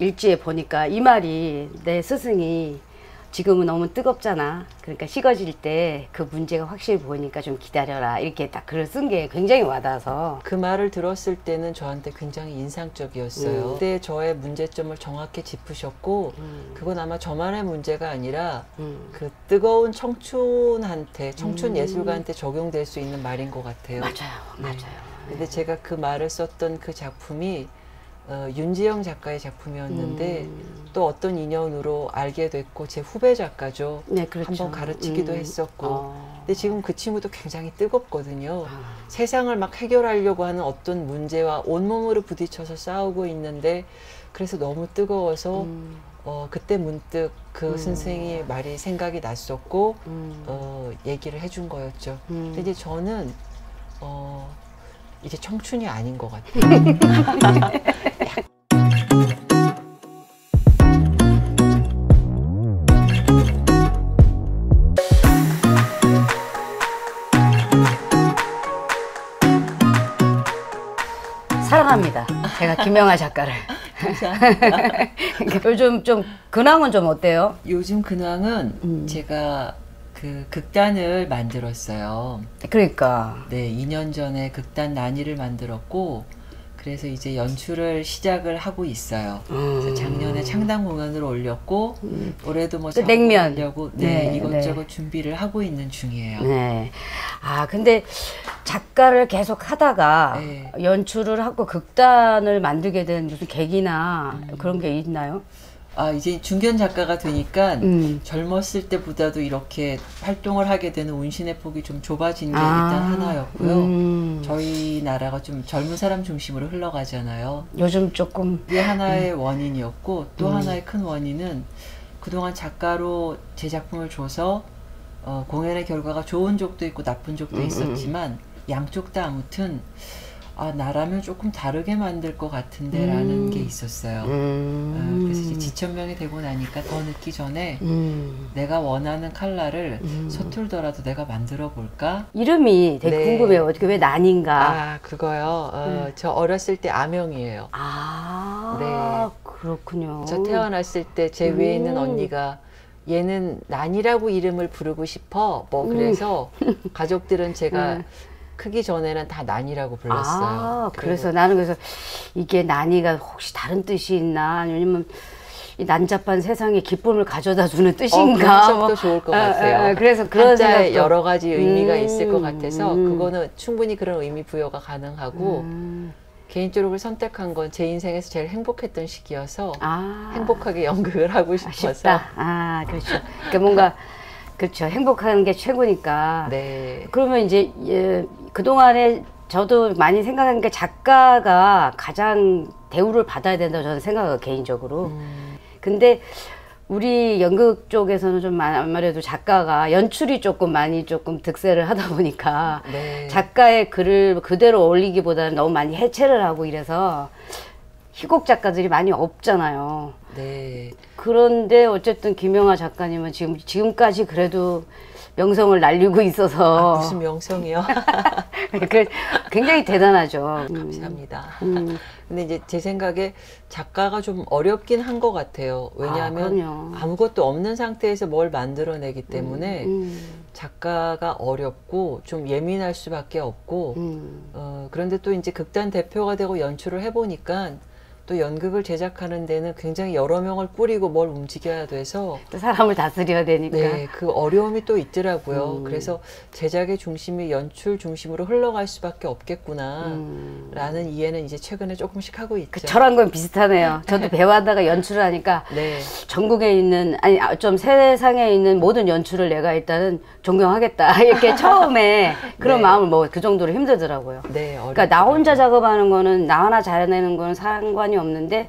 일지에 보니까 이 말이 내 스승이 지금은 너무 뜨겁잖아. 그러니까 식어질 때 그 문제가 확실히 보이니까 좀 기다려라. 이렇게 딱 글을 쓴 게 굉장히 와닿아서. 그 말을 들었을 때는 저한테 굉장히 인상적이었어요. 그때 저의 문제점을 정확히 짚으셨고 그건 아마 저만의 문제가 아니라 그 뜨거운 청춘한테, 청춘 예술가한테 적용될 수 있는 말인 것 같아요. 맞아요. 맞아요. 근데 제가 그 말을 썼던 그 작품이 윤지영 작가의 작품이었는데 또 어떤 인연으로 알게 됐고 제 후배 작가죠. 네, 그렇죠. 한번 가르치기도 했었고 근데 지금 그 친구도 굉장히 뜨겁거든요. 세상을 막 해결하려고 하는 어떤 문제와 온몸으로 부딪혀서 싸우고 있는데 그래서 너무 뜨거워서 그때 문득 그 선생의 말이 생각이 났었고 얘기를 해준 거였죠. 근데 이제 저는 이제 청춘이 아닌 것 같아요. 사랑합니다. 제가 김영하 작가를. 요즘 좀 근황은 좀 어때요? 요즘 근황은 제가 그 극단을 만들었어요. 그러니까. 네, 2년 전에 극단 난이를 만들었고 그래서 이제 연출을 시작을 하고 있어요. 그래서 작년에 창단 공연을 올렸고 올해도 뭐 냉면 하려고 네, 이것저것 준비를 하고 있는 중이에요. 네. 아 근데 작가를 계속 하다가 네. 연출을 하고 극단을 만들게 된 무슨 계기나 그런 게 있나요? 아 이제 중견 작가가 되니까 젊었을 때보다도 이렇게 활동을 하게 되는 운신의 폭이 좀 좁아진 게 일단 하나였고요. 저희 나라가 좀 젊은 사람 중심으로 흘러가잖아요. 요즘 조금 이게 하나의 원인이었고 또 하나의 큰 원인은 그동안 작가로 제 작품을 줘서 공연의 결과가 좋은 적도 있고 나쁜 적도 있었지만 양쪽 다 아무튼 아 나라면 조금 다르게 만들 것 같은데 라는 게 있었어요. 그래서 이제 지천명이 되고 나니까 더 늦기 전에 내가 원하는 칼라를 서툴더라도 내가 만들어 볼까? 이름이 되게 네. 궁금해요. 어떻게 왜 난인가? 아 그거요. 저 어렸을 때 아명이에요. 아 네. 그렇군요. 저 태어났을 때 제 위에 있는 언니가 얘는 난이라고 이름을 부르고 싶어 뭐 그래서 가족들은 제가 크기 전에는 다 난이라고 불렀어요. 아, 그래서 나는 그래서 이게 난이가 혹시 다른 뜻이 있나? 아니면 이 난잡한 세상에 기쁨을 가져다 주는 뜻인가? 그런 적도 좋을 것 같아요. 그래서 그런 생각도 여러 가지 의미가 있을 것 같아서 그거는 충분히 그런 의미 부여가 가능하고 개인적으로 선택한 건 제 인생에서 제일 행복했던 시기여서 행복하게 연극을 하고 싶어서. 쉽다. 아, 그렇죠. 그러니까 뭔가 그렇죠. 행복한 게 최고니까. 네. 그러면 이제 그동안에 저도 많이 생각한 게 작가가 가장 대우를 받아야 된다고 저는 생각해요. 개인적으로. 근데 우리 연극 쪽에서는 좀 아무래도 작가가 연출이 조금 많이 조금 득세를 하다 보니까 네. 작가의 글을 그대로 올리기보다는 너무 많이 해체를 하고 이래서 희곡 작가들이 많이 없잖아요. 네. 그런데 어쨌든 김영하 작가님은 지금까지 그래도 명성을 날리고 있어서 무슨 명성이요? 굉장히 대단하죠. 감사합니다. 근데 이제 제 생각에 작가가 좀 어렵긴 한 것 같아요. 왜냐하면 아무것도 없는 상태에서 뭘 만들어내기 때문에 작가가 어렵고 좀 예민할 수밖에 없고 그런데 또 이제 극단 대표가 되고 연출을 해보니까 또 연극을 제작하는 데는 굉장히 여러 명을 꾸리고 뭘 움직여야 돼서 또 사람을 다스려야 되니까 네, 그 어려움이 또 있더라고요. 그래서 제작의 중심이 연출 중심으로 흘러갈 수밖에 없겠구나 라는 이해는 이제 최근에 조금씩 하고 있죠. 저랑 건 비슷하네요. 저도 배우하다가 연출을 하니까 네. 전국에 있는 아니 좀 세상에 있는 모든 연출을 내가 일단은 존경하겠다 이렇게 처음에 그런 네. 마음을 뭐 그 정도로 힘들더라고요. 네, 그러니까 나 혼자 작업하는 거는 나 하나 잘해내는 거는 상관이 없는데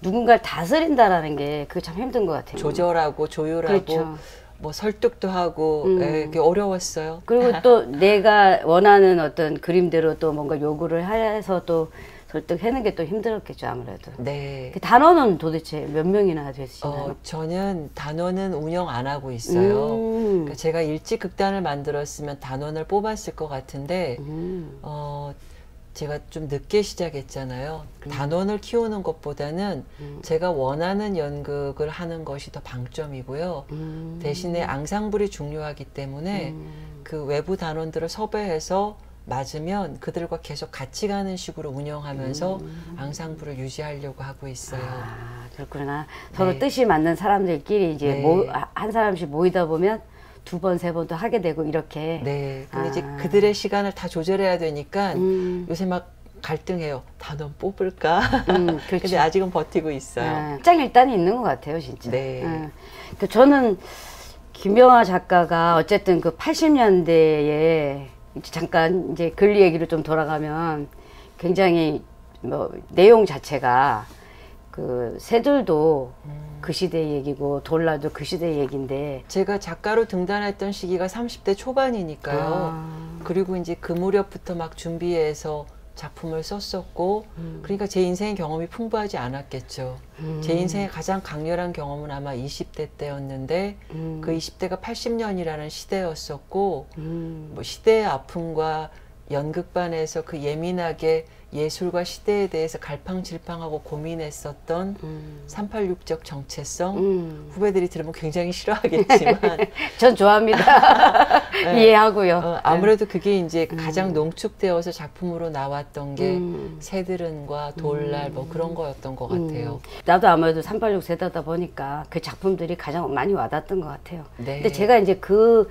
누군가를 다스린다라는 게 그게 참 힘든 것 같아요. 조절하고 조율하고 그렇죠. 뭐 설득도 하고 그게 어려웠어요. 그리고 또 내가 원하는 어떤 그림대로 또 뭔가 요구를 해서 또 설득하는 게 또 힘들었겠죠 아무래도. 네. 그 단원은 도대체 몇 명이나 되시나요? 저는 단원은 운영 안 하고 있어요. 그러니까 제가 일찍 극단을 만들었으면 단원을 뽑았을 것 같은데 제가 좀 늦게 시작했잖아요. 단원을 키우는 것보다는 제가 원하는 연극을 하는 것이 더 방점이고요. 대신에 앙상블이 중요하기 때문에 그 외부 단원들을 섭외해서 맞으면 그들과 계속 같이 가는 식으로 운영하면서 앙상블을 유지하려고 하고 있어요. 아, 그렇구나. 서로 뜻이 맞는 사람들끼리 이제 한 사람씩 모이다 보면 두 번, 세 번도 하게 되고 이렇게. 네. 근데 이제 그들의 시간을 다 조절해야 되니까 요새 막 갈등해요. 단원 뽑을까? 그렇죠. 근데 아직은 버티고 있어요. 일장일단이 있는 것 같아요, 진짜. 네. 저는 김병하 작가가 어쨌든 그 80년대에 잠깐 이제 글리 얘기로 좀 돌아가면 굉장히 뭐 내용 자체가 그 새들도 그 시대 얘기고 돌라도 그 시대 얘기인데 제가 작가로 등단했던 시기가 30대 초반이니까요. 그리고 이제 그 무렵부터 막 준비해서 작품을 썼었고 그러니까 제 인생의 경험이 풍부하지 않았겠죠. 제 인생의 가장 강렬한 경험은 아마 20대 때였는데 그 20대가 80년이라는 시대였었고 뭐 시대의 아픔과 연극반에서 그 예민하게 예술과 시대에 대해서 갈팡질팡하고 고민했었던 386적 정체성 후배들이 들으면 굉장히 싫어하겠지만 전 좋아합니다. 네. 이해하고요. 아무래도 그게 이제 가장 농축되어서 작품으로 나왔던 게 새들은과 돌날 뭐 그런 거였던 것 같아요. 나도 아무래도 386 세대다 보니까 그 작품들이 가장 많이 와닿았던 것 같아요. 네. 근데 제가 이제 그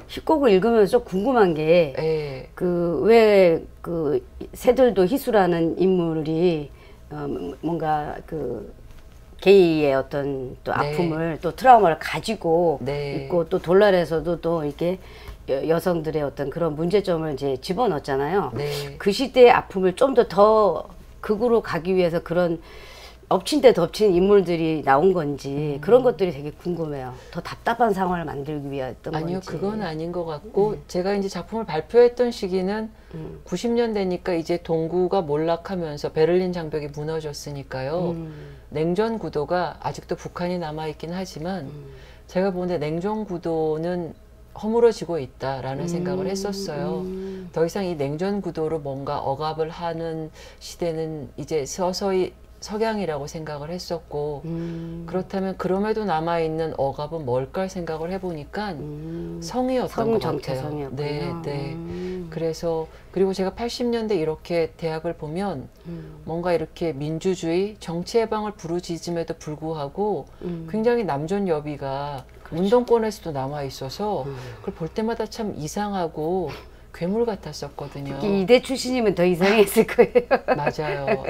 희곡을 읽으면서 좀 궁금한 게 네. 그 왜 그 새들도 희수라는 인물이 뭔가 그 게이의 어떤 또 아픔을 또 트라우마를 가지고 있고 또 돌날에서도 또 이렇게 여성들의 어떤 그런 문제점을 이제 집어넣었잖아요. 그 시대의 아픔을 좀 더 극으로 가기 위해서 그런 엎친 데 덮친 인물들이 나온 건지 그런 것들이 되게 궁금해요. 더 답답한 상황을 만들기 위했던 아니요, 건지. 그건 아닌 것 같고 제가 이제 작품을 발표했던 시기는 90년대니까 이제 동구가 몰락하면서 베를린 장벽이 무너졌으니까요. 냉전 구도가 아직도 북한이 남아있긴 하지만 제가 보는데 냉전 구도는 허물어지고 있다라는 생각을 했었어요. 더 이상 이 냉전 구도로 뭔가 억압을 하는 시대는 이제 서서히 석양이라고 생각을 했었고 그렇다면 그럼에도 남아있는 억압은 뭘까 생각을 해보니까 성이었던 것 같아요. 네, 네. 그래서 그리고 제가 80년대 이렇게 대학을 보면 뭔가 이렇게 민주주의, 정치해방을 부르짖음에도 불구하고 굉장히 남존 여비가 운동권에서도 남아있어서 그걸 볼 때마다 참 이상하고 괴물 같았었거든요. 이대 출신이면 더 이상했을 거예요. 맞아요.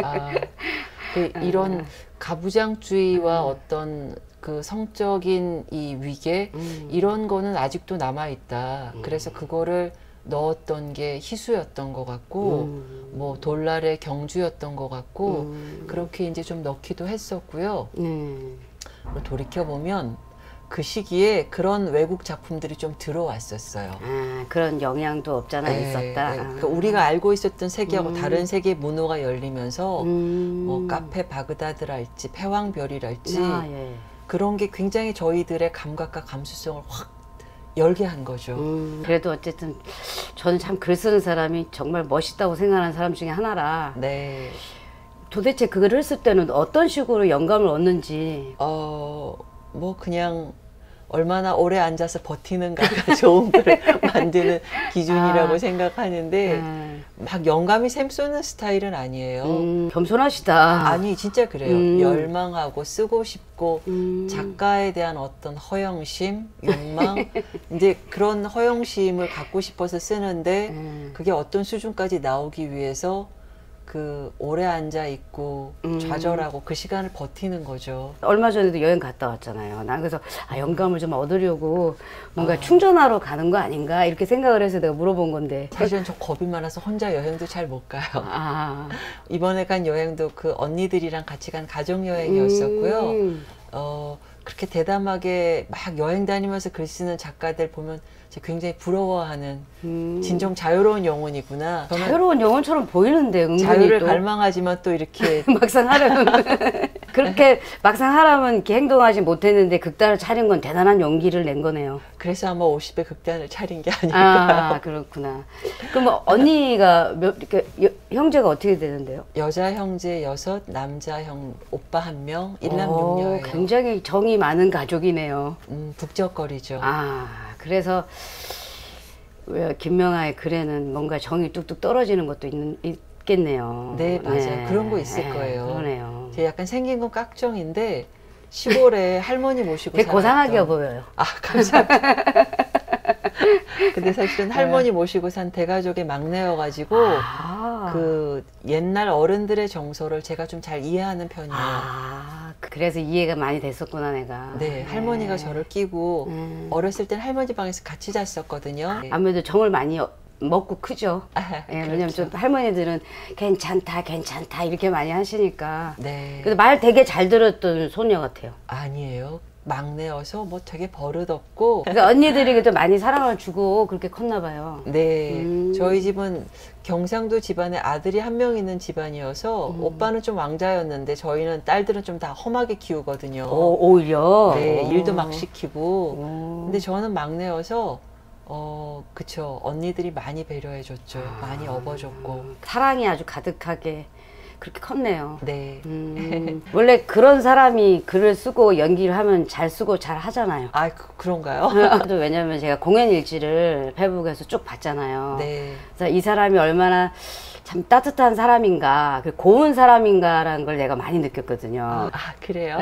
이런 가부장주의와 어떤 그 성적인 이 위계 이런 거는 아직도 남아있다. 그래서 그거를 넣었던 게 희수였던 것 같고 뭐 돌날의 경주였던 것 같고 그렇게 이제 좀 넣기도 했었고요. 돌이켜보면 그 시기에 그런 외국 작품들이 좀 들어왔었어요. 그런 영향도 없잖아 있었다. 그러니까 우리가 알고 있었던 세계하고 다른 세계의 문호가 열리면서 뭐 카페 바그다드랄지 패왕별이랄지 그런 게 굉장히 저희들의 감각과 감수성을 확 열게 한 거죠. 그래도 어쨌든 저는 참 글 쓰는 사람이 정말 멋있다고 생각하는 사람 중에 하나라. 네. 도대체 그걸 쓸 때는 어떤 식으로 영감을 얻는지. 뭐 그냥 얼마나 오래 앉아서 버티는가가 좋은 글을 만드는 기준이라고 생각하는데 막 영감이 샘솟는 스타일은 아니에요. 겸손하시다. 아니 진짜 그래요. 열망하고 쓰고 싶고 작가에 대한 어떤 허영심, 욕망 이제 그런 허영심을 갖고 싶어서 쓰는데 그게 어떤 수준까지 나오기 위해서 그 오래 앉아 있고 좌절하고 그 시간을 버티는 거죠. 얼마 전에도 여행 갔다 왔잖아요. 난 그래서 영감을 좀 얻으려고 뭔가 충전하러 가는 거 아닌가 이렇게 생각을 해서 내가 물어본 건데 사실은 저 겁이 많아서 혼자 여행도 잘 못 가요. 이번에 간 여행도 그 언니들이랑 같이 간 가족 여행이었었고요. 그렇게 대담하게 막 여행 다니면서 글 쓰는 작가들 보면 굉장히 부러워하는 진정 자유로운 영혼이구나. 자유로운 영혼처럼 보이는데 은근히 자유를 또 갈망하지만 또 이렇게 막상 하려면 그렇게 막상 하라면 이렇게 행동하지 못했는데 극단을 차린 건 대단한 용기를 낸 거네요. 그래서 아마 50에 극단을 차린 게 아닐까요? 아, 그렇구나. 그럼 뭐 언니가 이렇게 형제가 어떻게 되는데요? 여자 형제 6, 남자 형 오빠 1명, 일남 육녀예요. 굉장히 정이 많은 가족이네요. 북적거리죠. 아, 그래서 왜 김명아의 글에는 뭔가 정이 뚝뚝 떨어지는 것도 있겠네요. 네, 맞아요. 그런 거 있을 거예요. 그러네요. 제가 약간 생긴 건 깍정인데 시골에 할머니 모시고 되게 고상하게 보여요. 아, 감사합니다. 근데 사실은 할머니 모시고 산 대가족의 막내여가지고 그 옛날 어른들의 정서를 제가 좀 잘 이해하는 편이에요. 아, 그래서 이해가 많이 됐었구나 내가. 네, 할머니가 저를 끼고 어렸을 땐 할머니 방에서 같이 잤었거든요. 아무래도 정을 많이 먹고 크죠. 아, 예, 왜냐면 좀 할머니들은 괜찮다 괜찮다 이렇게 많이 하시니까. 네. 그래서 말 되게 잘 들었던 소녀 같아요. 아니에요. 막내여서 뭐 되게 버릇없고. 그러니까 언니들에게도 많이 사랑을 주고 그렇게 컸나 봐요. 네, 저희 집은 경상도 집안에 아들이 1명 있는 집안이어서 오빠는 좀 왕자였는데 저희는 딸들은 좀 다 험하게 키우거든요. 오히려. 네, 일도 막 시키고. 근데 저는 막내여서 그쵸, 언니들이 많이 배려해줬죠. 많이 업어줬고. 사랑이 아주 가득하게 그렇게 컸네요. 네. 원래 그런 사람이 글을 쓰고 연기를 하면 잘 쓰고 잘 하잖아요. 아, 그런가요? 왜냐면 제가 공연 일지를 페북에서 쭉 봤잖아요. 네. 그래서 이 사람이 얼마나 참 따뜻한 사람인가, 고운 사람인가라는 걸 내가 많이 느꼈거든요. 아, 그래요?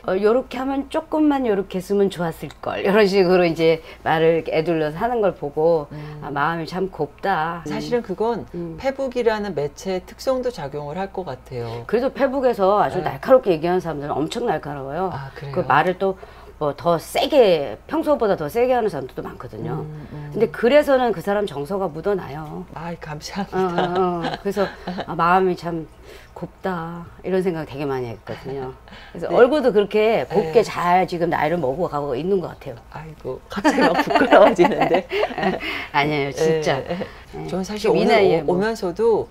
요렇게 하면 조금만 요렇게 했으면 좋았을 걸. 이런 식으로 이제 말을 애둘러서 하는 걸 보고 아, 마음이 참 곱다. 사실은 그건 페북이라는 매체의 특성도 작용을 할 것 같아요. 그래도 페북에서 아주 날카롭게 얘기하는 사람들은 엄청 날카로워요. 아, 그래요? 그 말을 또 뭐 더 세게, 평소보다 더 세게 하는 사람들도 많거든요. 근데 글에서는 그 사람 정서가 묻어나요. 아, 감사합니다. 그래서 아, 마음이 참 곱다 이런 생각 되게 많이 했거든요. 그래서 네. 얼굴도 그렇게 곱게 네. 잘 지금 나이를 먹어가고 있는 것 같아요. 아이고, 갑자기 막 부끄러워지는데. 아니에요, 진짜. 저는 사실 이 오늘 나이에 뭐. 오면서도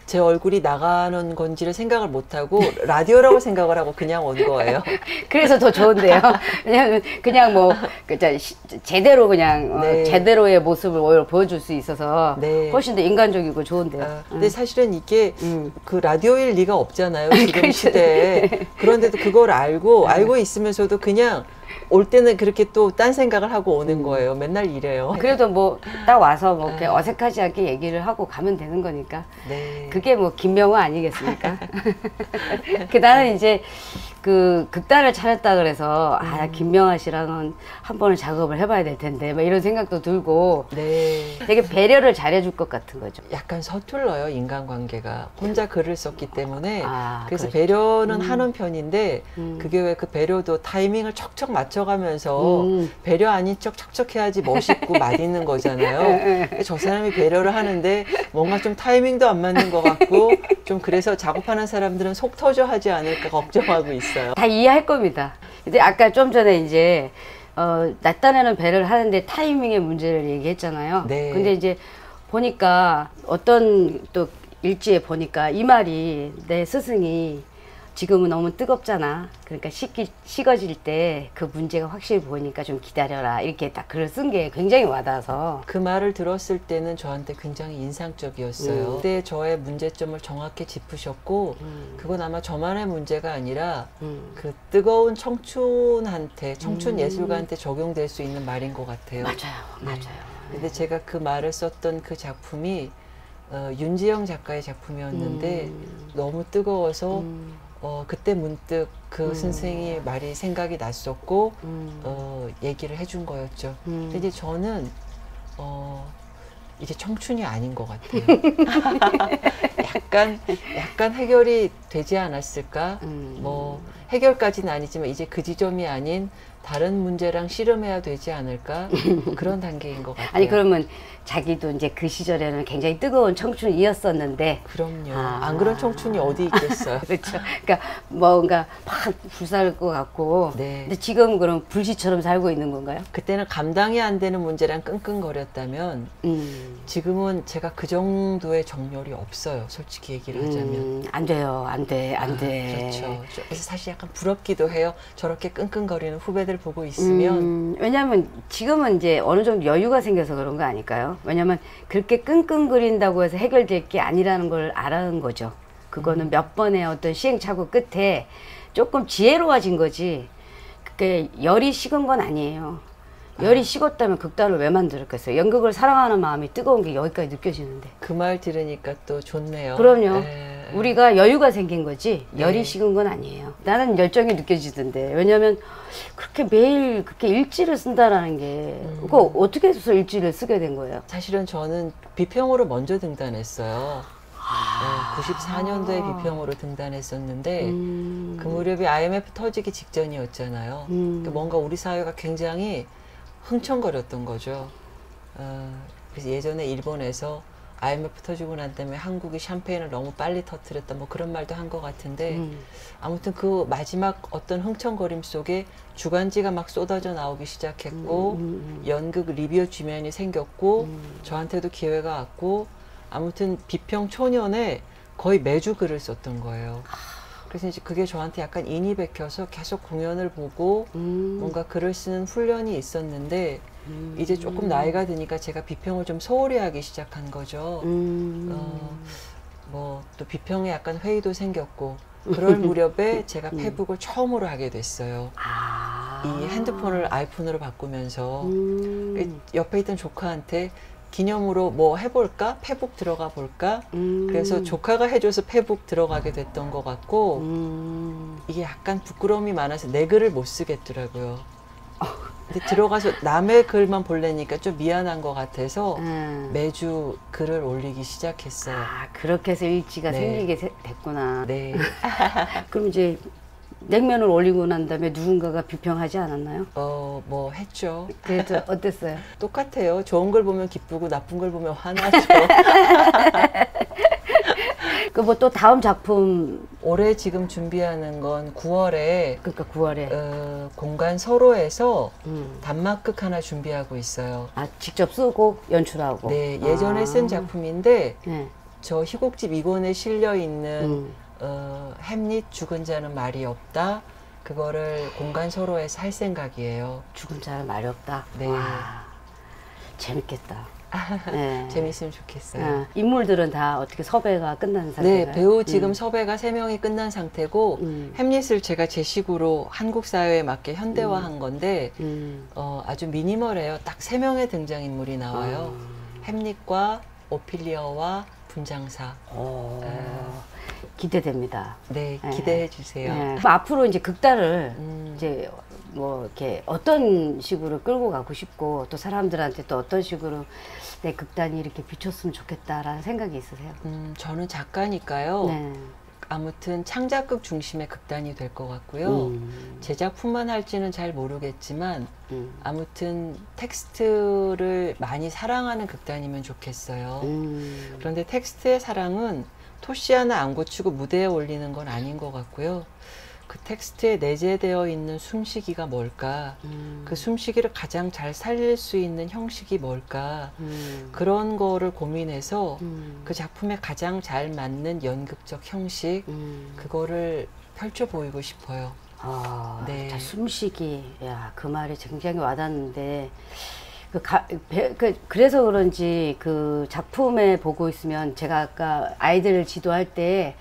제 얼굴이 나가는 건지를 생각을 못하고 라디오라고 생각을 하고 그냥 온 거예요. 그래서 더 좋은데요. 왜냐면 그냥 뭐 제대로 그냥 네. 제대로의 모습을 오히려 보여줄 수 있어서 네. 훨씬 더 인간적이고 좋은데요. 근데 사실은 이게 그 라디오일 리가 없잖아요. 지금 시대에. 그런데도 그걸 알고 있으면서도 그냥 올 때는 그렇게 또 딴 생각을 하고 오는 거예요. 맨날 이래요. 그래도 뭐 딱 와서 뭐 이렇게 어색하지 않게 얘기를 하고 가면 되는 거니까. 네. 그게 뭐 김명화 아니겠습니까? 나는 이제 그 극단을 차렸다 그래서 아 김명화 씨랑은 한 번은 작업을 해봐야 될 텐데 막 이런 생각도 들고 네. 되게 배려를 잘해줄 것 같은 거죠. 약간 서툴러요, 인간관계가. 혼자 글을 썼기 때문에. 아, 그래서 그렇죠. 배려는 하는 편인데 그게 왜 그 배려도 타이밍을 척척 맞춰가면서 배려 아닌 척 척척해야지 멋있고 맛있는 거잖아요. 저 사람이 배려를 하는데 뭔가 좀 타이밍도 안 맞는 것 같고 좀 그래서 작업하는 사람들은 속 터져 하지 않을까 걱정하고 있어요. 다 이해할 겁니다. 근데 아까 좀 전에 이제 낮단에는 배를 하는데 타이밍의 문제를 얘기했잖아요. 네. 근데 이제 보니까 어떤 또 일지에 보니까 이 말이 내 스승이 지금은 너무 뜨겁잖아. 그러니까 식어질 때 그 문제가 확실히 보이니까 좀 기다려라. 이렇게 딱 글을 쓴 게 굉장히 와닿아서. 그 말을 들었을 때는 저한테 굉장히 인상적이었어요. 그때 저의 문제점을 정확히 짚으셨고 그건 아마 저만의 문제가 아니라 그 뜨거운 청춘한테 청춘 예술가한테 적용될 수 있는 말인 것 같아요. 맞아요. 근데 제가 그 말을 썼던 그 작품이 윤지영 작가의 작품이었는데 너무 뜨거워서 그때 문득 그 선생의 말이 생각이 났었고 얘기를 해준 거였죠. 근데 이제 저는 이제 청춘이 아닌 것 같아요. 약간 해결이 되지 않았을까? 뭐 해결까지는 아니지만 이제 그 지점이 아닌 다른 문제랑 씨름해야 되지 않을까? 그런 단계인 것 같아요. 아니 그러면 자기도 이제 그 시절에는 굉장히 뜨거운 청춘이었었는데 그럼요. 안 그런 청춘이 어디 있겠어요. 그렇죠. 그러니까 뭔가 막 불살 것 같고 네. 근데 지금 그럼 불시처럼 살고 있는 건가요? 그때는 감당이 안 되는 문제랑 끙끙거렸다면 지금은 제가 그 정도의 정열이 없어요. 솔직히 얘기를 하자면. 안 돼요. 안 돼. 안 돼. 그렇죠. 그래서 사실 약간 부럽기도 해요. 저렇게 끙끙거리는 후배들 보고 있으면. 왜냐하면 지금은 이제 어느 정도 여유가 생겨서 그런 거 아닐까요? 왜냐하면 그렇게 끙끙거린다고 해서 해결될 게 아니라는 걸 알아는 거죠. 그거는 몇 번의 어떤 시행착오 끝에 조금 지혜로워진 거지. 그게 열이 식은 건 아니에요. 열이 식었다면 극단을 왜 만들었겠어요? 연극을 사랑하는 마음이 뜨거운 게 여기까지 느껴지는데. 그 말 들으니까 또 좋네요. 그럼요. 우리가 여유가 생긴 거지 열이 네. 식은 건 아니에요. 나는 열정이 느껴지던데. 왜냐면 그렇게 매일 그렇게 일지를 쓴다라는 게 그거 어떻게 해서 일지를 쓰게 된 거예요? 사실은 저는 비평으로 먼저 등단했어요. 94년도에 비평으로 등단했었는데 그 무렵이 IMF 터지기 직전이었잖아요. 그러니까 뭔가 우리 사회가 굉장히 흥청거렸던 거죠. 그래서 예전에 일본에서 IMF 터지고 난 다음에 한국이 샴페인을 너무 빨리 터뜨렸다 뭐 그런 말도 한 것 같은데 아무튼 그 마지막 어떤 흥청거림 속에 주간지가 막 쏟아져 나오기 시작했고 연극 리뷰 주면이 생겼고 저한테도 기회가 왔고 아무튼 비평 초년에 거의 매주 글을 썼던 거예요. 그래서 이제 그게 저한테 약간 인이 베껴서 계속 공연을 보고 뭔가 글을 쓰는 훈련이 있었는데 이제 조금 나이가 드니까 제가 비평을 좀 소홀히 하기 시작한 거죠. 뭐 또 비평에 약간 회의도 생겼고 그럴 무렵에 제가 페북을 처음으로 하게 됐어요. 이 핸드폰을 아이폰으로 바꾸면서 옆에 있던 조카한테 기념으로 뭐 해볼까? 페북 들어가 볼까? 그래서 조카가 해줘서 페북 들어가게 됐던 것 같고 이게 약간 부끄러움이 많아서 내 글을 못 쓰겠더라고요. 근데 들어가서 남의 글만 보려니까 좀 미안한 것 같아서 매주 글을 올리기 시작했어요. 그렇게 해서 일지가 네. 생기게 됐구나. 네. 그럼 이제 냉면을 올리고 난 다음에 누군가가 비평하지 않았나요? 뭐 했죠. 그래도 어땠어요? 똑같아요. 좋은 걸 보면 기쁘고 나쁜 걸 보면 화나죠. 그 뭐 또 다음 작품 올해 지금 준비하는 건 9월에 그러니까 9월에 공간 서로에서 단막극 하나 준비하고 있어요. 직접 쓰고 연출하고. 네, 예전에 쓴 작품인데 네. 저 희곡집 2권에 실려 있는 햄릿 죽은 자는 말이 없다. 그거를 공간 서로에서 할 생각이에요. 죽은 자는 말이 없다. 네. 와, 재밌겠다. 네. 재밌으면 좋겠어요. 인물들은 다 어떻게 섭외가 끝난 상태가요? 네, 배우 지금 섭외가 3명이 끝난 상태고 햄릿을 제가 제 식으로 한국 사회에 맞게 현대화한 건데 아주 미니멀해요. 딱 3명의 등장인물이 나와요. 햄릿과 오피리어와 분장사. 기대됩니다. 네, 기대해 주세요. 네. 앞으로 이제 극단을 이제 뭐 이렇게 어떤 식으로 끌고 가고 싶고 또 사람들한테 또 어떤 식으로 내 극단이 이렇게 비쳤으면 좋겠다라는 생각이 있으세요? 저는 작가니까요. 네. 아무튼 창작극 중심의 극단이 될 것 같고요. 제작품만 할지는 잘 모르겠지만 아무튼 텍스트를 많이 사랑하는 극단이면 좋겠어요. 그런데 텍스트의 사랑은 토시 하나 안 고치고 무대에 올리는 건 아닌 것 같고요. 그 텍스트에 내재되어 있는 숨쉬기가 뭘까? 그 숨쉬기를 가장 잘 살릴 수 있는 형식이 뭘까? 그런 거를 고민해서 그 작품에 가장 잘 맞는 연극적 형식 그거를 펼쳐 보이고 싶어요. 네. 숨쉬기. 야, 그 말이 굉장히 와닿는데 그래서 그런지 그 작품에 보고 있으면 제가 아까 아이들을 지도할 때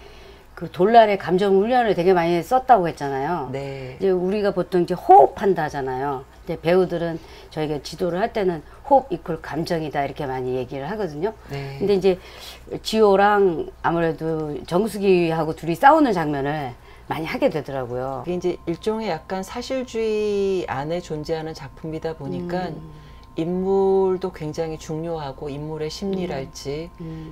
그 돌날의 감정 훈련을 되게 많이 썼다고 했잖아요. 네. 이제 우리가 보통 이제 호흡한다 하잖아요. 근데 배우들은 저희가 지도를 할 때는 호흡 이퀄 감정이다 이렇게 많이 얘기를 하거든요. 네. 근데 이제 지호랑 아무래도 정수기하고 둘이 싸우는 장면을 많이 하게 되더라고요. 이게 이제 일종의 약간 사실주의 안에 존재하는 작품이다 보니까 인물도 굉장히 중요하고 인물의 심리랄지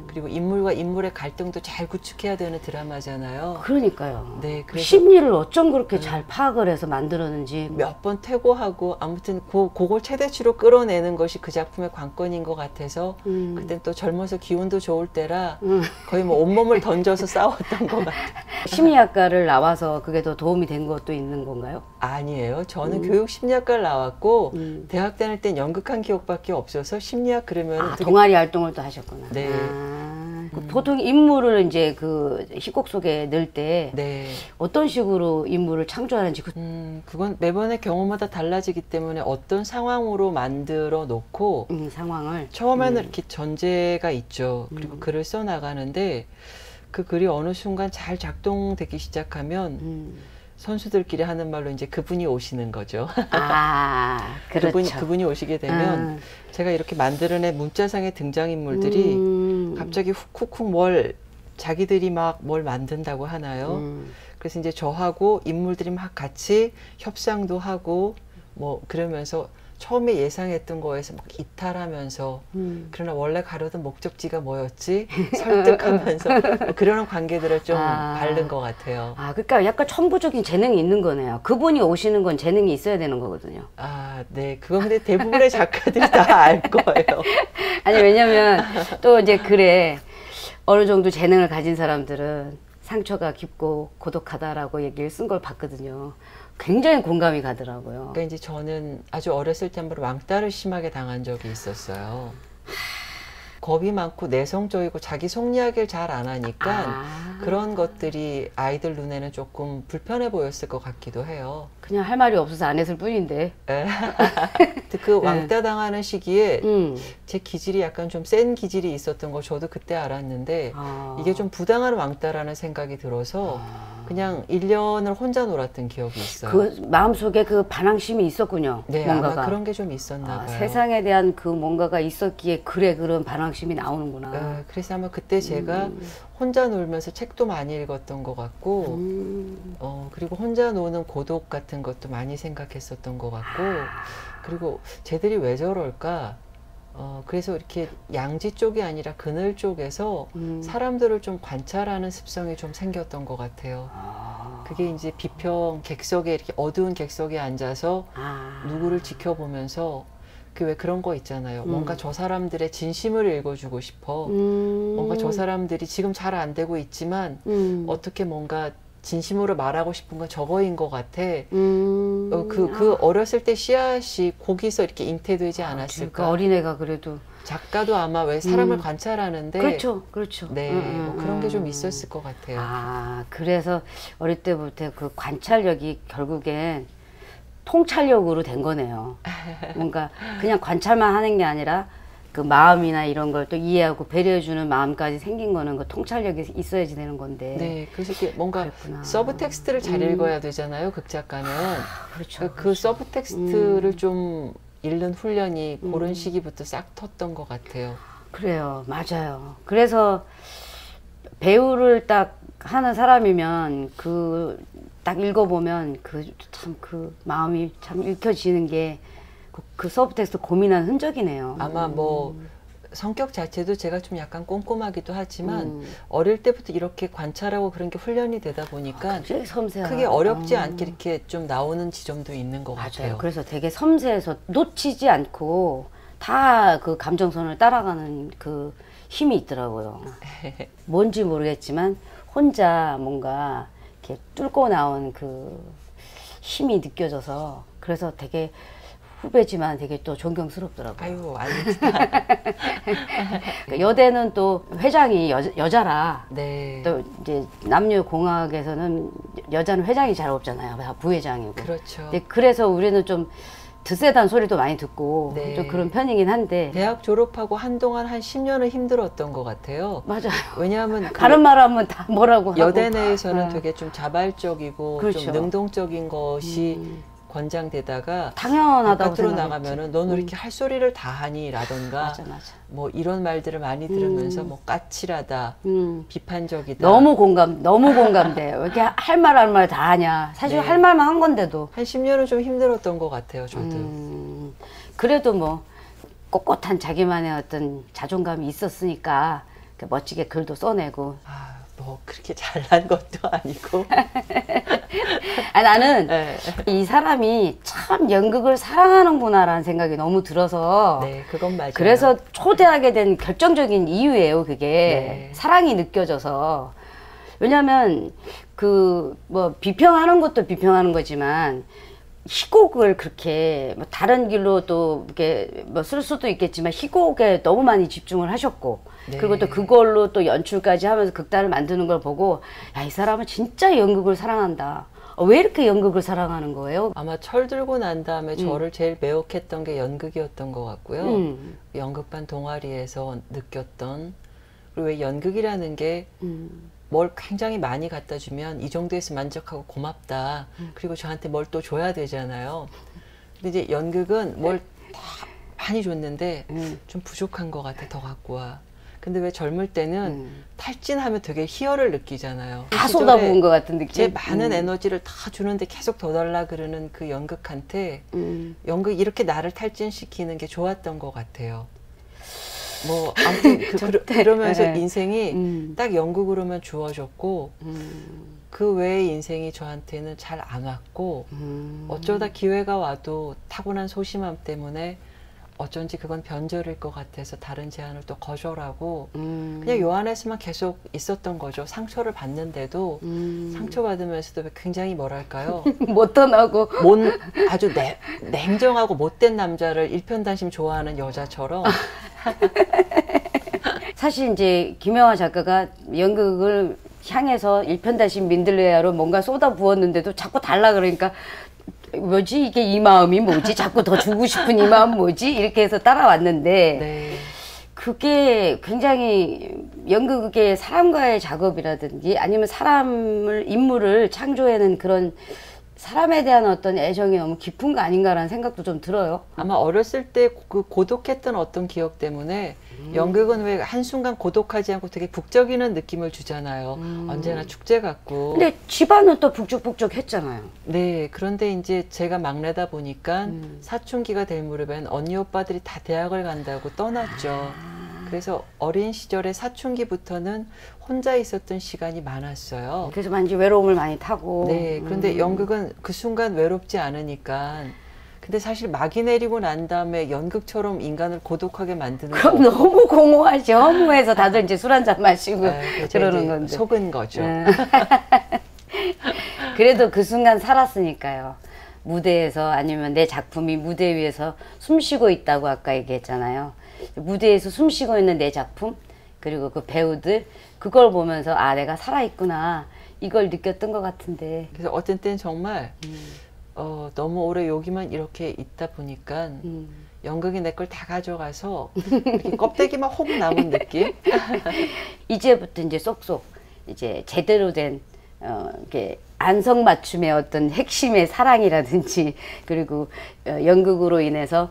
그리고 인물과 인물의 갈등도 잘 구축해야 되는 드라마잖아요. 그러니까요. 네, 그래서 심리를 어쩜 그렇게 잘 파악을 해서 만들었는지 몇 번 퇴고하고 아무튼 그걸 최대치로 끌어내는 것이 그 작품의 관건인 것 같아서 그땐 또 젊어서 기운도 좋을 때라 거의 뭐 온몸을 던져서 싸웠던 것 같아요. 심리학과를 나와서 그게 더 도움이 된 것도 있는 건가요? 아니에요. 저는 교육 심리학과를 나왔고 대학 다닐 땐 연극한 기억밖에 없어서 심리학 그러면 동아리 활동을 또 하셨구나. 네. 보통 인물을 이제 그 희곡 속에 넣을 때 네. 어떤 식으로 인물을 창조하는지 그건 매번의 경우마다 달라지기 때문에 어떤 상황으로 만들어 놓고 상황을 처음에는 이렇게 전제가 있죠. 그리고 글을 써 나가는데 그 글이 어느 순간 잘 작동되기 시작하면 선수들끼리 하는 말로 이제 그분이 오시는 거죠. 그렇죠. 그분이 오시게 되면 제가 이렇게 만들어낸 문자상의 등장인물들이 갑자기 훅훅훅 자기들이 막 뭘 만든다고 하나요? 그래서 이제 저하고 인물들이 막 같이 협상도 하고 뭐 그러면서 처음에 예상했던 거에서 막 이탈하면서 그러나 원래 가려던 목적지가 뭐였지? 설득하면서 뭐 그런 관계들을 좀 바른 것 같아요. 그러니까 약간 천부적인 재능이 있는 거네요. 그분이 오시는 건 재능이 있어야 되는 거거든요. 네. 그건 근데 대부분의 작가들이 다 알 거예요. 아니, 왜냐면 또 이제 글에 어느 정도 재능을 가진 사람들은 상처가 깊고 고독하다라고 얘기를 쓴 걸 봤거든요. 굉장히 공감이 가더라고요. 그러니까 이제 저는 아주 어렸을 때 한번 왕따를 심하게 당한 적이 있었어요. 겁이 많고 내성적이고 자기 속 이야기를 잘 안 하니까 그런 것들이 아이들 눈에는 조금 불편해 보였을 것 같기도 해요. 그냥 할 말이 없어서 안 했을 뿐인데. 그 왕따 당하는 시기에 제 기질이 약간 좀 센 기질이 있었던 거 저도 그때 알았는데 이게 좀 부당한 왕따라는 생각이 들어서 그냥 1년을 혼자 놀았던 기억이 있어요. 그 마음속에 그 반항심이 있었군요. 네, 뭔가가. 아마 그런 게 좀 있었나 봐요. 세상에 대한 그 뭔가가 있었기에 그런 반항심이 나오는구나. 그래서 아마 그때 제가 혼자 놀면서 책도 많이 읽었던 것 같고 그리고 혼자 노는 고독 같은 것도 많이 생각했었던 것 같고 그리고 쟤들이 왜 저럴까? 그래서 이렇게 양지 쪽이 아니라 그늘 쪽에서 사람들을 좀 관찰하는 습성이 좀 생겼던 것 같아요. 그게 이제 비평 객석에 이렇게 어두운 객석에 앉아서 누구를 지켜보면서 그 왜 그런 거 있잖아요. 뭔가 저 사람들의 진심을 읽어주고 싶어. 뭔가 저 사람들이 지금 잘 안 되고 있지만 어떻게 뭔가 진심으로 말하고 싶은 건 저거인 것 같아. 그 어렸을 때 씨앗이 거기서 이렇게 잉태되지 않았을까. 그 어린애가 그래도 작가도 아마 왜 사람을 관찰하는데 그렇죠. 네, 뭐 그런 게 좀 있었을 것 같아요. 그래서 어릴 때부터 그 관찰력이 결국엔 통찰력으로 된 거네요. 뭔가 그냥 관찰만 하는 게 아니라 그 마음이나 이런 걸 또 이해하고 배려해주는 마음까지 생긴 거는 그 통찰력이 있어야지 되는 건데. 네, 그래서 이렇게 뭔가 그랬구나. 서브 텍스트를 잘 읽어야 되잖아요, 극작가는. 그렇죠. 그 서브 텍스트를 좀 읽는 훈련이 그런 시기부터 싹 텄던 것 같아요. 그래요, 맞아요. 그래서 배우를 딱 하는 사람이면 딱 읽어보면 그 마음이 참 읽혀지는 게 그 서브 텍스트 고민한 흔적이네요. 아마 뭐 성격 자체도 제가 좀 약간 꼼꼼하기도 하지만 어릴 때부터 이렇게 관찰하고 그런 게 훈련이 되다 보니까 크게 어렵지 않게 이렇게 좀 나오는 지점도 있는 것 같아요. 그래서 되게 섬세해서 놓치지 않고 다 그 감정선을 따라가는 그 힘이 있더라고요. 뭔지 모르겠지만 혼자 뭔가 이렇게 뚫고 나온 그 힘이 느껴져서 그래서 되게 후배지만 되게 또 존경스럽더라고요. 아유, 아닙니다. 여대는 또 회장이 여자라. 네. 또 이제 남녀공학에서는 여자는 회장이 잘 없잖아요. 다 부회장이고. 그렇죠. 그래서 우리는 좀 드세다는 소리도 많이 듣고 네. 좀 그런 편이긴 한데. 대학 졸업하고 한동안 한 10년은 힘들었던 것 같아요. 맞아요. 왜냐하면 다른 말 하면 다 뭐라고 하고. 여대 내에서는 되게 좀 자발적이고 그렇죠. 좀 능동적인 것이 권장되다가 당연하다고 바깥으로 생각했지. 나가면은 너는 이렇게 할 소리를 다 하니 라던가 맞아. 뭐 이런 말들을 많이 들으면서 뭐 까칠하다, 비판적이다. 너무 공감돼. 왜 이렇게 할 말 다 하냐. 사실 네. 할 말만 한 건데도. 한 10년은 좀 힘들었던 것 같아요, 저도. 그래도 뭐 꼿꼿한 자기만의 어떤 자존감이 있었으니까 멋지게 글도 써내고. 아, 뭐 그렇게 잘난 것도 아니고. 아, 나는 네. 이 사람이 참 연극을 사랑하는구나라는 생각이 너무 들어서 네, 그건 맞아요. 그래서 초대하게 된 결정적인 이유예요. 그게 네. 사랑이 느껴져서. 왜냐하면 그 뭐 비평하는 것도 비평하는 거지만 희곡을 그렇게 뭐 다른 길로 또 이렇게 뭐 쓸 수도 있겠지만 희곡에 너무 많이 집중을 하셨고 네. 그리고 또 그걸로 또 연출까지 하면서 극단을 만드는 걸 보고 야, 이 사람은 진짜 연극을 사랑한다. 왜 이렇게 연극을 사랑하는 거예요? 아마 철들고 난 다음에 저를 제일 매혹했던 게 연극이었던 것 같고요. 연극반 동아리에서 느꼈던, 그리고 왜 연극이라는 게 뭘 굉장히 많이 갖다 주면 이 정도에서 만족하고 고맙다. 그리고 저한테 뭘 또 줘야 되잖아요. 근데 이제 연극은 뭘 다 많이 줬는데 좀 부족한 것 같아. 더 갖고 와. 근데 왜 젊을 때는 탈진하면 되게 희열을 느끼잖아요. 다 그 시절에 쏟아부은 것 같은 느낌? 제 많은 에너지를 다 주는데 계속 더 달라 그러는 그 연극한테 연극 이렇게 나를 탈진시키는 게 좋았던 것 같아요. 뭐 아무튼 그러면서 네. 인생이 딱 연극으로만 주어졌고 그 외의 인생이 저한테는 잘 안 왔고 어쩌다 기회가 와도 타고난 소심함 때문에 어쩐지 그건 변절일 것 같아서 다른 제안을 또 거절하고 그냥 요 안에서만 계속 있었던 거죠. 상처를 받는데도 상처받으면서도 굉장히 뭐랄까요? 못 떠나고 아주 냉정하고 못된 남자를 일편단심 좋아하는 여자처럼. 사실 이제 김영하 작가가 연극을 향해서 일편단심 민들레야로 뭔가 쏟아부었는데도 자꾸 달라 그러니까 뭐지 이게 이 마음이 뭐지 자꾸 더 주고 싶은 이 마음 뭐지 이렇게 해서 따라왔는데 네. 그게 굉장히 연극의 사람과의 작업이라든지 아니면 인물을 창조해낸 그런 사람에 대한 어떤 애정이 너무 깊은 거 아닌가라는 생각도 좀 들어요. 아마 어렸을 때 그 고독했던 어떤 기억 때문에 연극은 왜 한순간 고독하지 않고 되게 북적이는 느낌을 주잖아요. 언제나 축제 같고. 근데 집안은 또 북적북적 했잖아요. 네, 그런데 이제 제가 막내다 보니까 사춘기가 될 무렵엔 언니 오빠들이 다 대학을 간다고 떠났죠. 그래서 어린 시절에 사춘기부터는 혼자 있었던 시간이 많았어요. 그래서 많이 외로움을 많이 타고. 네, 그런데 연극은 그 순간 외롭지 않으니까. 근데 사실 막이 내리고 난 다음에 연극처럼 인간을 고독하게 만드는 거 그럼 너무 공허하죠. 허무해서 다들 이제 술 한잔 마시고 그러는 건데. 속은 거죠. 그래도 그 순간 살았으니까요. 무대에서 아니면 내 작품이 무대 위에서 숨쉬고 있다고 아까 얘기했잖아요. 무대에서 숨쉬고 있는 내 작품 그리고 그 배우들 그걸 보면서 아 내가 살아있구나 이걸 느꼈던 것 같은데. 그래서 어떤 때는 정말 너무 오래 여기만 이렇게 있다 보니까 연극이 내 걸 다 가져가서 이렇게 껍데기만 혹 남은 느낌? 이제부터 이제 쏙쏙 이제 제대로 된 이렇게 안성맞춤의 어떤 핵심의 사랑이라든지 그리고 연극으로 인해서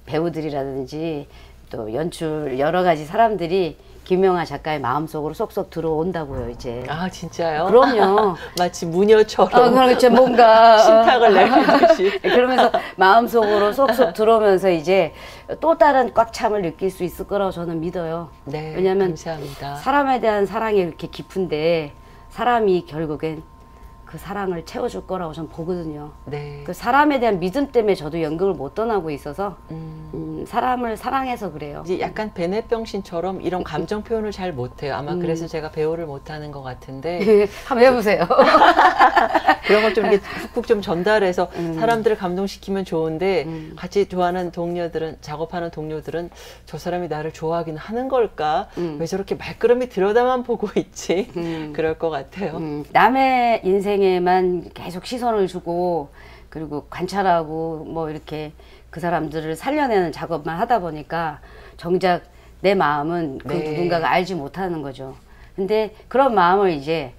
배우들이라든지 또 연출 여러 가지 사람들이 김영하 작가의 마음속으로 쏙쏙 들어온다고요 이제. 아 진짜요? 그럼요. 마치 무녀처럼 그렇죠. 뭔가 신탁을 내리듯이. 그러면서 마음속으로 쏙쏙 들어오면서 이제 또 다른 꽉 참을 느낄 수 있을 거라고 저는 믿어요. 네, 왜냐하면 감사합니다. 사람에 대한 사랑이 이렇게 깊은데 사람이 결국엔 그 사랑을 채워줄 거라고 저는 보거든요. 네. 그 사람에 대한 믿음 때문에 저도 연극을 못 떠나고 있어서 사람을 사랑해서 그래요. 이제 약간 베네병신처럼 이런 감정 표현을 잘 못해요. 아마 그래서 제가 배우를 못하는 것 같은데 한번 해보세요. 그런 걸 좀 이렇게 훅훅 좀 전달해서 사람들을 감동시키면 좋은데 같이 좋아하는 동료들은 작업하는 동료들은 저 사람이 나를 좋아하긴 하는 걸까? 왜 저렇게 말끄러미 들여다만 보고 있지? 그럴 것 같아요. 남의 인생에만 계속 시선을 주고 그리고 관찰하고 뭐 이렇게 그 사람들을 살려내는 작업만 하다 보니까 정작 내 마음은 그 네. 누군가가 알지 못하는 거죠. 근데 그런 마음을 이제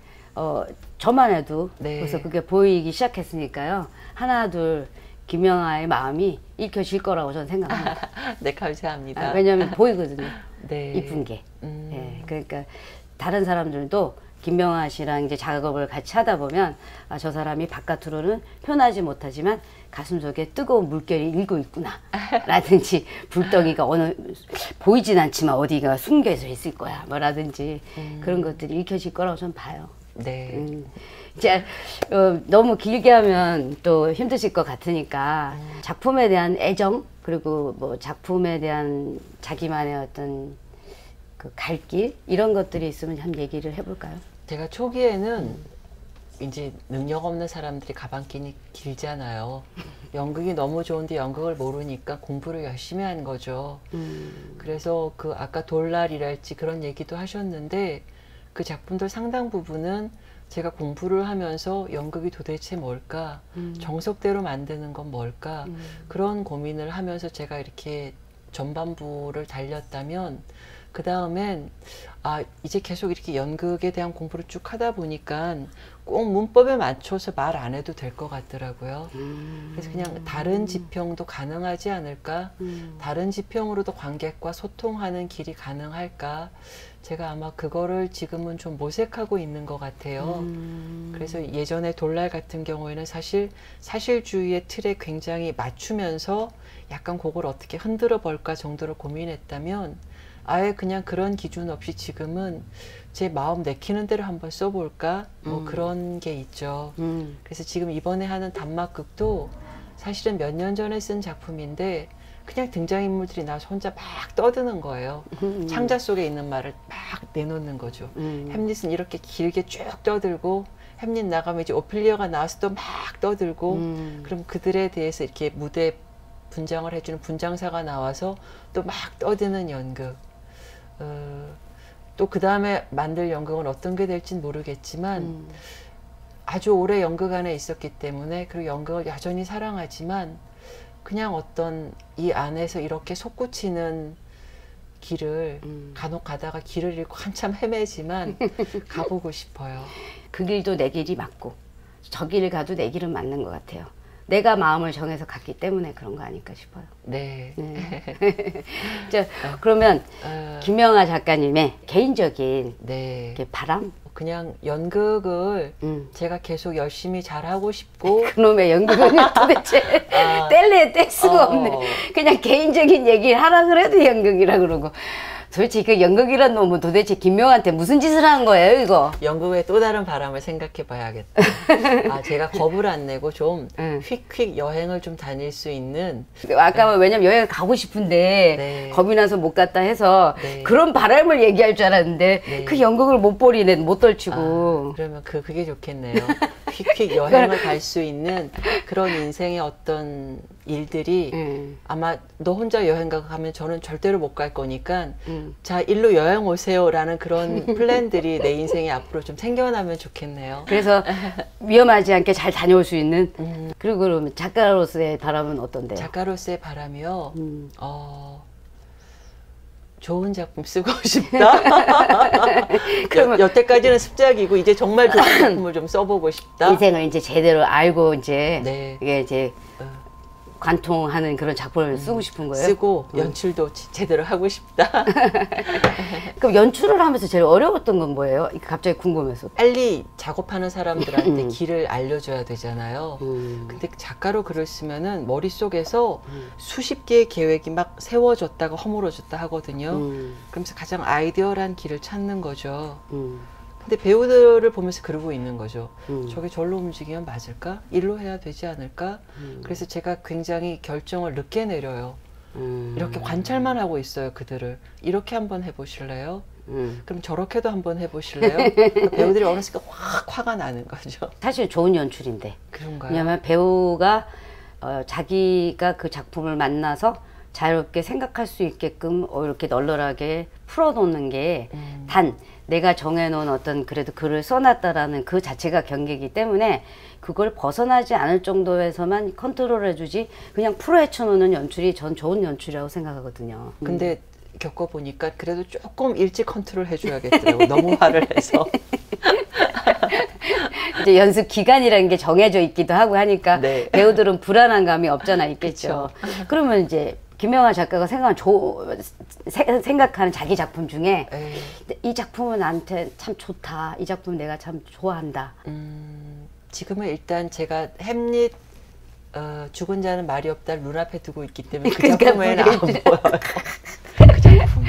저만 해도 네. 그래서 그게 보이기 시작했으니까요. 하나 둘 김영하의 마음이 읽혀질 거라고 저는 생각합니다. 네, 감사합니다. 왜냐하면 보이거든요. 네. 이쁜 게. 예, 그러니까 다른 사람들도 김명하 씨랑 이제 작업을 같이 하다 보면 아, 저 사람이 바깥으로는 표현하지 못하지만 가슴속에 뜨거운 물결이 일고 있구나 라든지 불덩이가 어느 보이진 않지만 어디가 숨겨져 있을 거야 뭐라든지 그런 것들이 읽혀질 거라고 좀 봐요. 네. 이제 너무 길게 하면 또 힘드실 것 같으니까 작품에 대한 애정 그리고 뭐 작품에 대한 자기만의 어떤 그 갈 길 이런 것들이 있으면 한번 얘기를 해볼까요? 제가 초기에는 이제 능력 없는 사람들이 가방끈이 길잖아요. 연극이 너무 좋은데 연극을 모르니까 공부를 열심히 한 거죠. 그래서 그 아까 돌날이랄지 그런 얘기도 하셨는데 그 작품들 상당 부분은 제가 공부를 하면서 연극이 도대체 뭘까? 정석대로 만드는 건 뭘까? 그런 고민을 하면서 제가 이렇게 전반부를 달렸다면 그 다음엔 아 이제 계속 이렇게 연극에 대한 공부를 쭉 하다 보니까 꼭 문법에 맞춰서 말 안 해도 될 것 같더라고요. 그래서 그냥 다른 지평도 가능하지 않을까? 다른 지평으로도 관객과 소통하는 길이 가능할까? 제가 아마 그거를 지금은 좀 모색하고 있는 것 같아요. 그래서 예전에 돌날 같은 경우에는 사실 사실주의의 틀에 굉장히 맞추면서 약간 그걸 어떻게 흔들어 볼까 정도로 고민했다면 아예 그냥 그런 기준 없이 지금은 제 마음 내키는 대로 한번 써볼까? 뭐 그런 게 있죠. 그래서 지금 이번에 하는 단막극도 사실은 몇 년 전에 쓴 작품인데 그냥 등장인물들이 나와서 혼자 막 떠드는 거예요. 창자 속에 있는 말을 막 내놓는 거죠. 햄릿은 이렇게 길게 쭉 떠들고 햄릿 나가면 이제 오피리아가 나와서 또 막 떠들고 그럼 그들에 대해서 이렇게 무대 분장을 해주는 분장사가 나와서 또 막 떠드는 연극. 또 그 다음에 만들 연극은 어떤 게 될진 모르겠지만 아주 오래 연극 안에 있었기 때문에 그리고 연극을 여전히 사랑하지만 그냥 어떤 이 안에서 이렇게 솟구치는 길을 간혹 가다가 길을 잃고 한참 헤매지만 가보고 싶어요. 그 길도 내 길이 맞고 저 길을 가도 내 길은 맞는 것 같아요. 내가 마음을 정해서 갔기 때문에 그런 거 아닐까 싶어요. 네. 자, 그러면 김명하 작가님의 개인적인 네. 바람? 그냥 연극을 제가 계속 열심히 잘하고 싶고 그놈의 연극은 도대체 뗄래야 뗄 수가 없네. 그냥 개인적인 얘기를 하라 그래도 연극이라 그러고 도대체 그 연극이란 놈은 도대체 김명한테 무슨 짓을 한 거예요 이거? 연극의 또 다른 바람을 생각해 봐야겠다. 아 제가 겁을 안 내고 좀 휙휙 여행을 좀 다닐 수 있는 아까 왜냐면 여행 가고 싶은데 네. 겁이 나서 못 갔다 해서 네. 그런 바람을 얘기할 줄 알았는데 네. 그 연극을 못 버리네 못 떨치고 그러면 그게 좋겠네요. 휙휙 여행을 갈 수 있는 그런 인생의 어떤 일들이 아마 너 혼자 여행 가면 저는 절대로 못 갈 거니까 자 일로 여행 오세요 라는 그런 플랜들이 내 인생에 앞으로 좀 생겨나면 좋겠네요. 그래서 위험하지 않게 잘 다녀올 수 있는 그리고 그러면 작가로서의 바람은 어떤데요? 작가로서의 바람이요. 좋은 작품 쓰고 싶다. 여태까지는 습작이고 이제 정말 좋은 작품을 좀 써보고 싶다. 인생을 이제 제대로 알고 이제 네. 이게 이제 관통하는 그런 작품을 쓰고 싶은 거예요? 쓰고 연출도 제대로 하고 싶다. 그럼 연출을 하면서 제일 어려웠던 건 뭐예요? 갑자기 궁금해서. 빨리 작업하는 사람들한테 길을 알려줘야 되잖아요. 근데 작가로 글을 쓰면은 머릿속에서 수십 개의 계획이 막 세워졌다가 허물어졌다 하거든요. 그러면서 가장 아이디어란 길을 찾는 거죠. 근데 배우들을 보면서 그러고 있는 거죠. 저게 절로 움직이면 맞을까? 일로 해야 되지 않을까? 그래서 제가 굉장히 결정을 늦게 내려요. 이렇게 관찰만 하고 있어요, 그들을. 이렇게 한번 해보실래요? 그럼 저렇게도 한번 해보실래요? 배우들이 어느 순간 확 화가 나는 거죠. 사실 좋은 연출인데. 그런가요? 왜냐하면 배우가 자기가 그 작품을 만나서 자유롭게 생각할 수 있게끔 이렇게 널널하게 풀어놓는 게 단 내가 정해놓은 어떤 그래도 글을 써놨다라는 그 자체가 경계이기 때문에 그걸 벗어나지 않을 정도에서만 컨트롤해주지 그냥 풀어 헤쳐놓는 연출이 전 좋은 연출이라고 생각하거든요. 근데 겪어보니까 그래도 조금 일찍 컨트롤 해줘야겠더라고요. 너무 화를 내서. 이제 연습 기간이라는 게 정해져 있기도 하고 하니까 네. 배우들은 불안한 감이 없잖아 있겠죠. 그러면 이제 김영하 작가가 생각하는 자기 작품 중에 이 작품은 나한테 참 좋다. 이 작품 내가 참 좋아한다. 지금은 일단 제가 햄릿 죽은 자는 말이 없다 눈앞에 두고 있기 때문에 그 작품에는 안 보여요. 그 작품.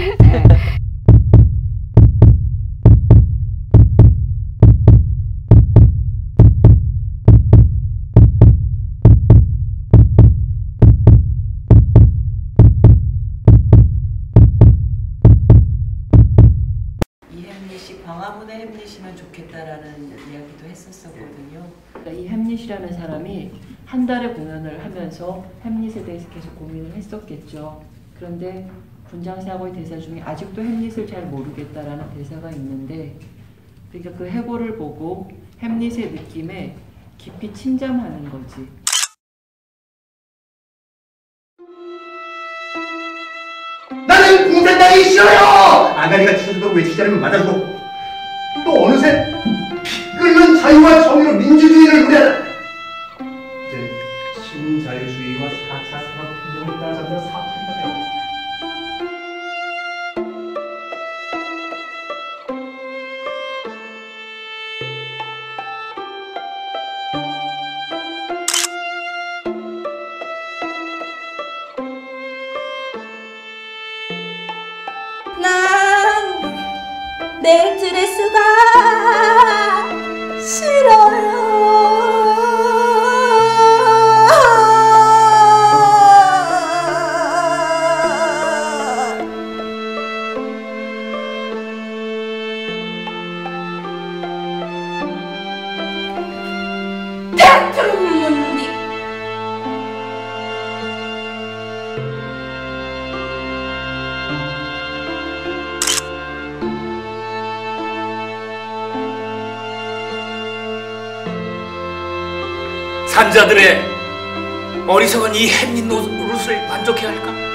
광화문에 햄릿이면 좋겠다라는 이야기도 했었거든요. 그러니까 이 햄릿이라는 사람이 한 달의 공연을 하면서 햄릿에 대해서 계속 고민을 했었겠죠. 그런데 분장사고의 대사 중에 아직도 햄릿을 잘 모르겠다라는 대사가 있는데, 그러니까 그 해고를 보고 햄릿의 느낌에 깊이 침잠하는 거지. 나는 공산당이 싫어요! 아가리가 치서도 외치지 않으면 맞아주고 또 어느새 피 끓는 자유와 정의로 민주주의를 누려라. 이제 신자유주의와 4차 산업혁명을 따라잡는 사파리가 되었다. 내 드레스가 싫어요. 대통령님, 산자들의 어리석은 이 햄릿 노릇을 만족해야 할까?